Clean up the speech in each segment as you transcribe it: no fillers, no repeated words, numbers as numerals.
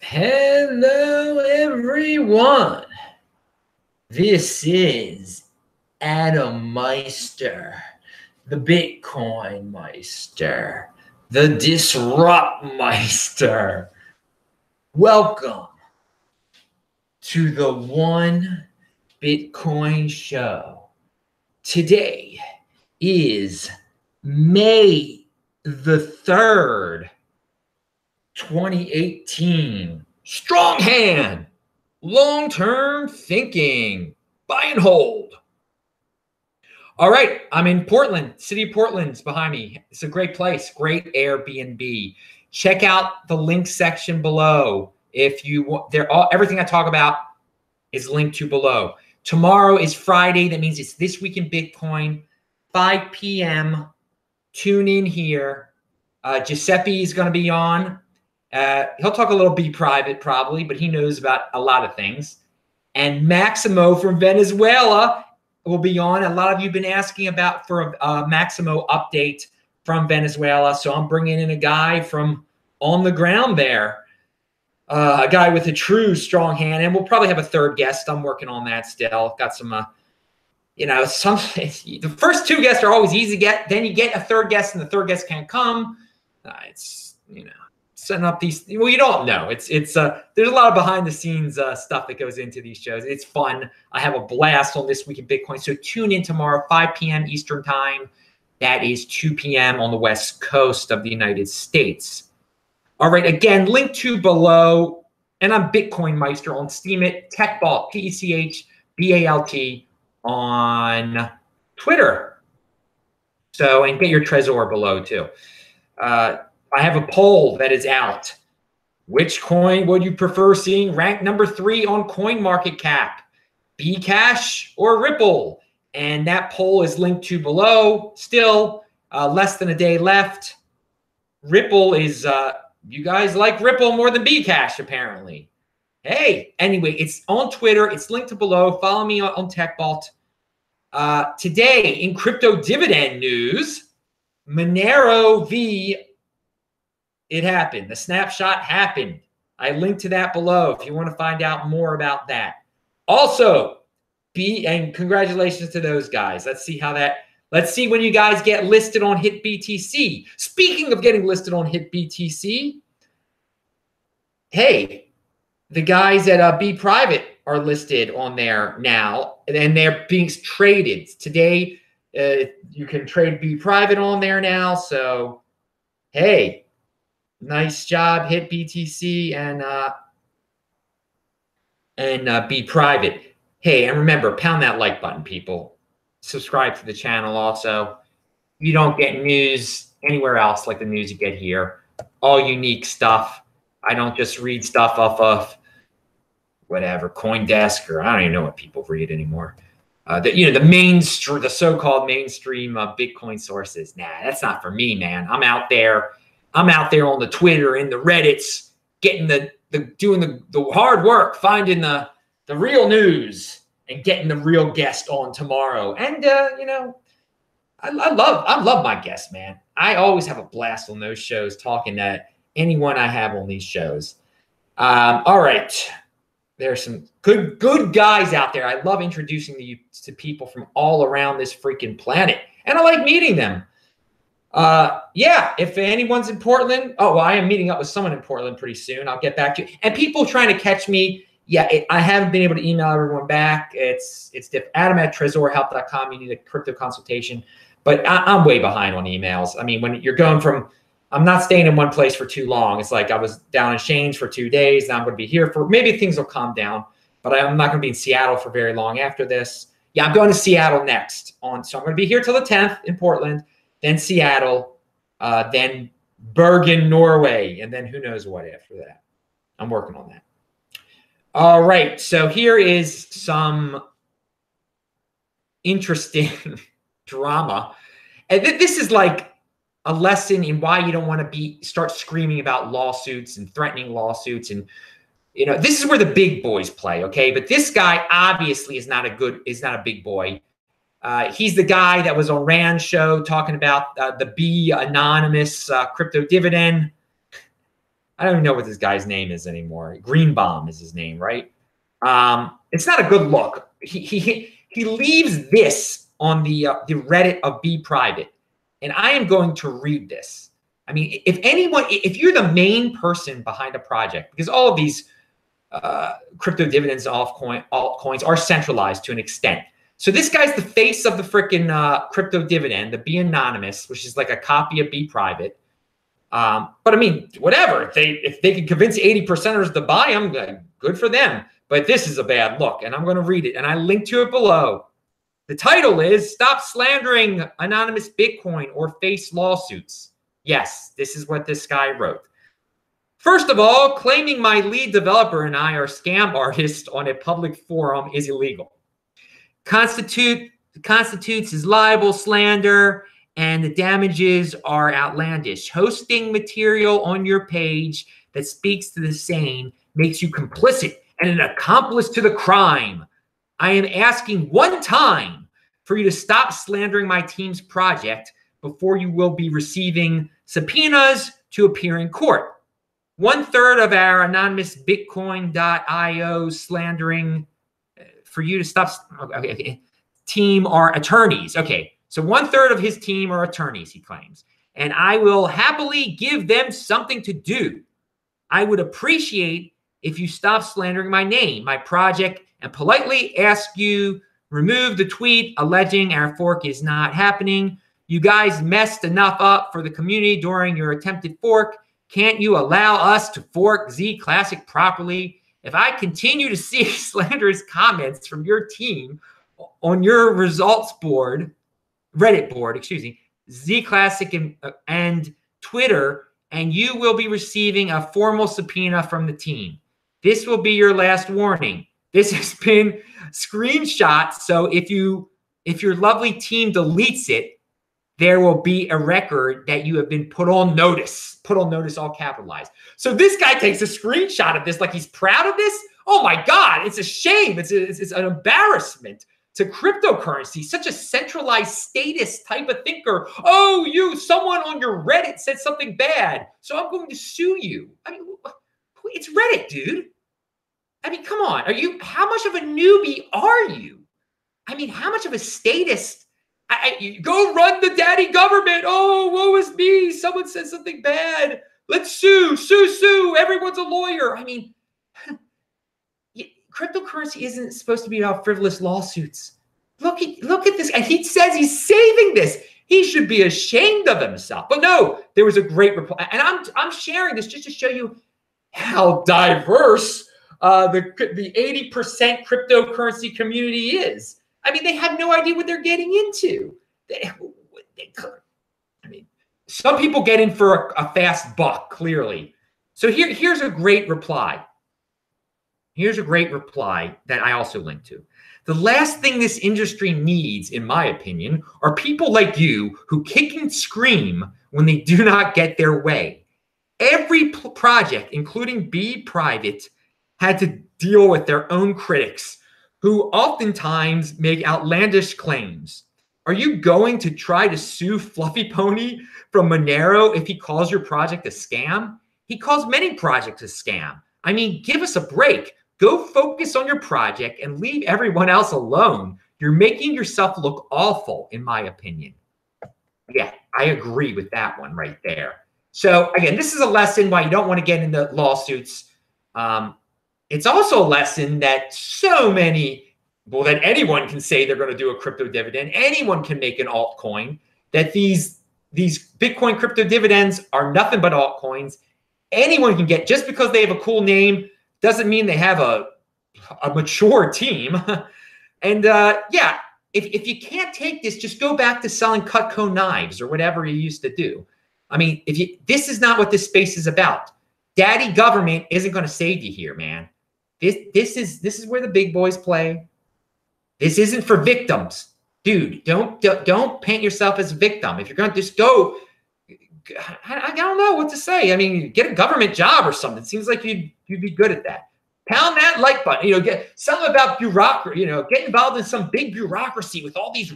Hello, everyone. This is Adam Meister, the Bitcoin Meister, the Disrupt Meister. Welcome to the One Bitcoin Show. Today is May the 3rd, 2018. Strong hand, long-term thinking, buy and hold. All right, I'm in Portland. City of Portland's behind me. It's a great place, great Airbnb. Check out the link section below. If you want, everything I talk about is linked to below. Tomorrow is Friday. That means it's This Week in Bitcoin, 5 p.m. Tune in here. Giuseppe is going to be on. He'll talk a little Bprivate probably, but he knows about a lot of things. And Maximo from Venezuela will be on. A lot of you have been asking for a Maximo update from Venezuela. So I'm bringing in a guy from on the ground there, a guy with a true strong hand. And we'll probably have a third guest. I'm working on that still. Got some, the first two guests are always easy to get. Then you get a third guest and the third guest can't come. Setting up these, well, you don't know. There's a lot of behind the scenes stuff that goes into these shows. It's fun. I have a blast on This Week in Bitcoin. So tune in tomorrow, 5 p.m. Eastern time. That is 2 p.m. on the West Coast of the United States. All right, again, link to below. And I'm Bitcoin Meister on Steemit, TechBalt, TechBalt on Twitter. So, and get your Trezor below too. I have a poll that is out. Which coin would you prefer seeing ranked number 3 on CoinMarketCap? Bcash or Ripple? And that poll is linked to below. Still less than a day left. Ripple is, you guys like Ripple more than Bcash apparently. Hey, anyway, it's on Twitter. It's linked to below. Follow me on TechBalt. Today in Crypto-dividend news, MoneroV, it happened. The snapshot happened. I linked to that below if you want to find out more about that. Also, and congratulations to those guys. Let's see when you guys get listed on HitBTC. Speaking of getting listed on HitBTC, hey, the guys at Bprivate are listed on there now, and they're being traded. Today, you can trade Bprivate on there now. So, hey, nice job, HitBTC and Bprivate. Hey, and remember, pound that like button, people. Subscribe to the channel also. You don't get news anywhere else like the news you get here. All unique stuff. I don't just read stuff off of whatever, CoinDesk, or I don't even know what people read anymore. The so-called mainstream Bitcoin sources. Nah, that's not for me, man. I'm out there on the Twitter and the Reddits, getting doing the hard work, finding the real news and getting the real guest on tomorrow. And I love my guests, man. I always have a blast on those shows talking to anyone I have on these shows. All right. There's some good guys out there. I love introducing you to people from all around this freaking planet. And I like meeting them. Yeah, if anyone's in Portland, I am meeting up with someone in Portland pretty soon. I'll get back to you. And people trying to catch me, I haven't been able to email everyone back. It's Adam@trezorhelp.com. You need a crypto consultation, but I'm way behind on emails. I mean, when you're going from, I'm not staying in one place for too long. It's like I was down in Shane's for 2 days. Now I'm going to be here for, maybe things will calm down, but I'm not going to be in Seattle for very long after this. Yeah, I'm going to Seattle next so I'm going to be here till the 10th in Portland, then Seattle, then Bergen, Norway, and then who knows what after that. I'm working on that. All right, so here is some interesting drama. And this is like a lesson in why you don't want to start screaming about lawsuits and threatening lawsuits. And, this is where the big boys play, okay? But this guy obviously is not a big boy. He's the guy that was on Rand's show talking about the Banonymous crypto dividend. I don't even know what this guy's name is anymore. Greenbaum is his name, right? It's not a good look. He leaves this on the Reddit of Bprivate, and I am going to read this. I mean, if you're the main person behind a project, because all of these crypto dividends and altcoins are centralized to an extent. So this guy's the face of the freaking crypto dividend, the Banonymous, which is like a copy of Bprivate. But I mean, whatever. If they can convince 80%ers to buy them, good for them. But this is a bad look, and I'm going to read it, and I link to it below. The title is "Stop Slandering Anonymous Bitcoin or Face Lawsuits." Yes, this is what this guy wrote. First of all, claiming my lead developer and I are scam artists on a public forum is illegal. Constitutes as libel, slander, and the damages are outlandish. Hosting material on your page that speaks to the same makes you complicit and an accomplice to the crime. I am asking one time for you to stop slandering my team's project before you will be receiving subpoenas to appear in court. 1/3 of our anonymous Bitcoin.io slandering for you to stop. Okay. Team are attorneys. Okay. So 1/3 of his team are attorneys, he claims. And I will happily give them something to do. I would appreciate if you stop slandering my name, my project, and politely ask you remove the tweet alleging our fork is not happening. You guys messed enough up for the community during your attempted fork. Can't you allow us to fork Z Classic properly? If I continue to see slanderous comments from your team on your results board, Reddit board, excuse me, Z Classic and Twitter, and you will be receiving a formal subpoena from the team. This will be your last warning. This has been screenshot, so if your lovely team deletes it, there will be a record that you have been put on notice. Put on notice, all capitalized. So this guy takes a screenshot of this like he's proud of this. Oh my God, it's a shame. It's an embarrassment to cryptocurrency. Such a centralized statist type of thinker. Oh, someone on your Reddit said something bad, so I'm going to sue you. I mean, it's Reddit, dude. I mean, come on. How much of a newbie are you? I mean, how much of a statist? You go run the daddy government. Oh, woe is me. Someone said something bad. Let's sue. Everyone's a lawyer. I mean, cryptocurrency isn't supposed to be about frivolous lawsuits. Look at this. And he says he's saving this. He should be ashamed of himself. But no, there was a great reply. And I'm sharing this just to show you how diverse the 80% cryptocurrency community is. I mean, they have no idea what they're getting into. I mean, some people get in for a fast buck, clearly. So here's a great reply. Here's a great reply that I also linked to. The last thing this industry needs, in my opinion, are people like you who kick and scream when they do not get their way. Every project, including Bprivate, had to deal with their own critics, who oftentimes make outlandish claims. Are you going to try to sue Fluffy Pony from Monero if he calls your project a scam? He calls many projects a scam. I mean, give us a break. Go focus on your project and leave everyone else alone. You're making yourself look awful, in my opinion. Yeah, I agree with that one right there. So again, this is a lesson why you don't want to get into lawsuits. It's also a lesson that that anyone can say they're going to do a crypto dividend. Anyone can make an altcoin. That these Bitcoin crypto dividends are nothing but altcoins. Anyone can get, just because they have a cool name doesn't mean they have a mature team. And yeah, if you can't take this, just go back to selling Cutco knives or whatever you used to do. I mean, this is not what this space is about. Daddy government isn't going to save you here, man. This is where the big boys play. This isn't for victims, dude. Don't paint yourself as a victim. If you're going to just go, I don't know what to say. I mean, get a government job or something. It seems like you'd be good at that. Pound that like button. Get something about bureaucracy. Get involved in some big bureaucracy with all these.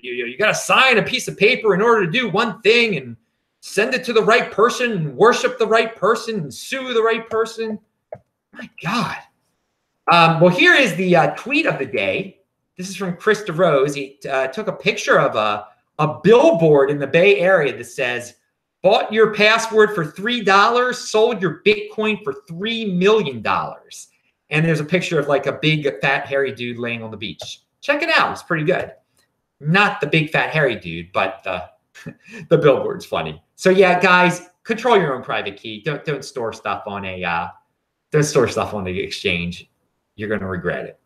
You got to sign a piece of paper in order to do one thing, and send it to the right person and worship the right person and sue the right person. My God. Well, here is the tweet of the day. This is from Chris DeRose. He took a picture of a billboard in the Bay Area that says, bought your password for $3, sold your Bitcoin for $3 million. And there's a picture of like a big fat hairy dude laying on the beach. Check it out. It's pretty good. Not the big fat hairy dude, but the billboard's funny. So yeah, guys, control your own private key. Don't store stuff on the exchange. You're going to regret it.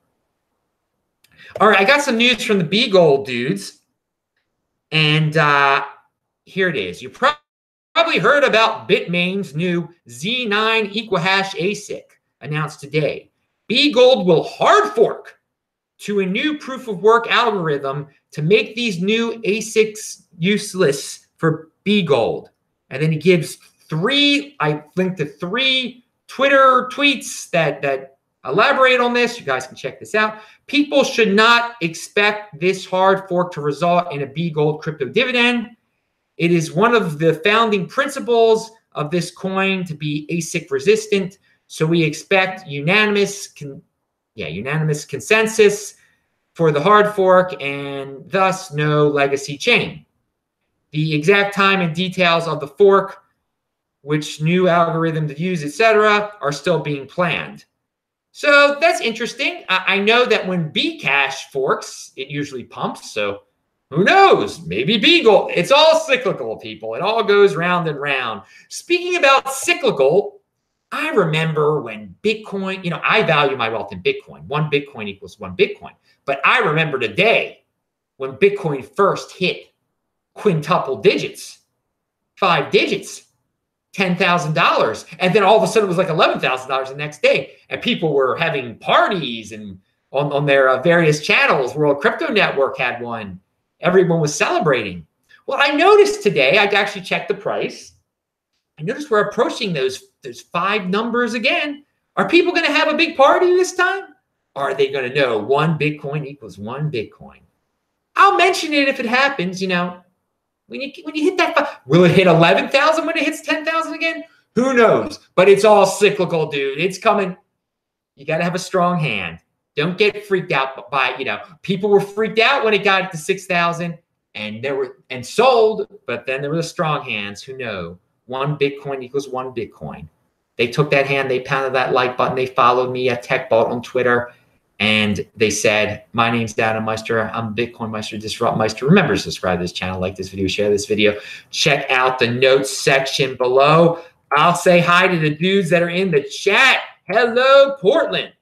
All right, I got some news from the Bgold dudes. And here it is. You probably heard about Bitmain's new Z9 Equihash ASIC announced today. Bgold will hard fork to a new proof of work algorithm to make these new ASICs useless for Bgold. And then he gives I linked to 3 Twitter tweets that elaborate on this. You guys can check this out. People should not expect this hard fork to result in a Bgold crypto dividend. It is one of the founding principles of this coin to be ASIC resistant. So we expect unanimous consensus for the hard fork and thus no legacy chain. The exact time and details of the fork, which new algorithm to use, etc., are still being planned. So that's interesting. I know that when Bcash forks, it usually pumps. So who knows? Maybe Bgold. It's all cyclical, people. It all goes round and round. Speaking about cyclical, I remember when Bitcoin, I value my wealth in Bitcoin. 1 Bitcoin equals 1 Bitcoin. But I remember the day when Bitcoin first hit quintuple digits, 5 digits. $10,000, and then all of a sudden it was like $11,000 the next day, and people were having parties and on their various channels. World Crypto Network had one. Everyone was celebrating. Well, I noticed today, I actually checked the price. I noticed we're approaching those 5 numbers again. Are people going to have a big party this time? Are they going to know 1 Bitcoin equals 1 Bitcoin? I'll mention it if it happens, When you hit that, will it hit 11,000 when it hits 10,000 again? Who knows? But it's all cyclical, dude. It's coming. You got to have a strong hand. Don't get freaked out by, people were freaked out when it got to 6,000 and sold, but then there were the strong hands who know 1 Bitcoin equals 1 Bitcoin. They took that hand, they pounded that like button, they followed me at TechBalt on Twitter. And they said, my name's Dana Meister. I'm Bitcoin Meister, Disrupt Meister. Remember to subscribe to this channel, like this video, share this video. Check out the notes section below. I'll say hi to the dudes that are in the chat. Hello, Portland.